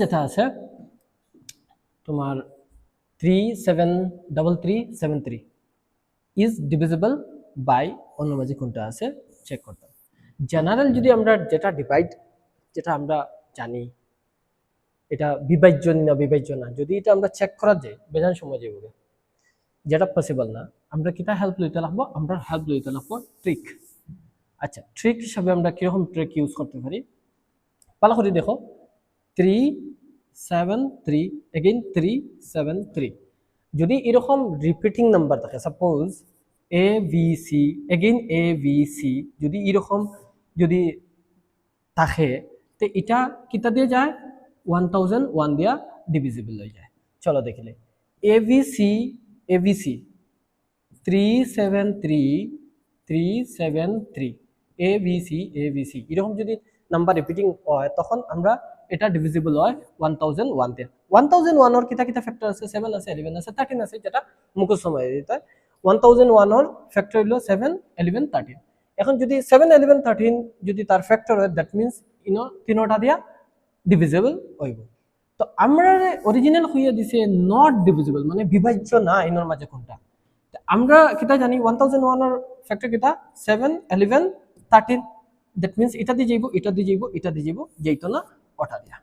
যেটা আছে তোমার 373373 ইজ ডিভিজিবল বাই অন্য মাঝে কোনটা আছে চেক করতাম। জেনারেল যদি আমরা যেটা আমরা জানি এটা বিভাজ্য না বিভাজ্য না, যদি এটা আমরা চেক করা যায় বেজান সময় যাবে, যেটা পসিবল না, আমরা কিটা হেল্প লইতে লাগবো, আমরা হেল্প লইতে লাগবো ট্রিক। আচ্ছা, ট্রিক হিসাবে আমরা কিরকম ট্রিক ইউজ করতে পারি ভালো করে দেখো। 373 এগেইন 373, যদি এরকম রিপিটিং নাম্বার থাকে, suppose A B C again A B C, যদি এরকম যদি থাকে তো এটা কিতা দিয়ে যায় 1001 দিয়া ডিভিজিবল হয়ে যায়। চলো দেখিলে এবিসি 373 এবিসি এরকম যদি নাম্বার রিপিটিং হয় তখন আমরা এটা ডিভিজিবল হয় 1001 দিয়ে। 1001 এর কিতা কিতা ফ্যাক্টর আছে, 7 আছে, 11 আছে, 13 আছে, যেটা মুখস্থ সময় দিতে 1001 এর ফ্যাক্টর হলো 7 11 13। এখন যদি 7 11 13 যদি তার ফ্যাক্টর হয়, দ্যাট মিন্স ইনো তিনটা দিয়া ডিভিজিবল হইব। তো আমরা অরিজিনাল হইয়া দিছে নট ডিভিজিবল, মানে বিভাজ্য না ইনোর মাঝে কোনটা। আমরা কিতা জানি 1001 এর ফ্যাক্টর কিতা 7 11 13, দ্যাট মিন্স এটা দিয়ে যাইব, এটা দিয়ে যাইব, এটা দিয়ে যাইব, যেইতো না ওটা দিয়া।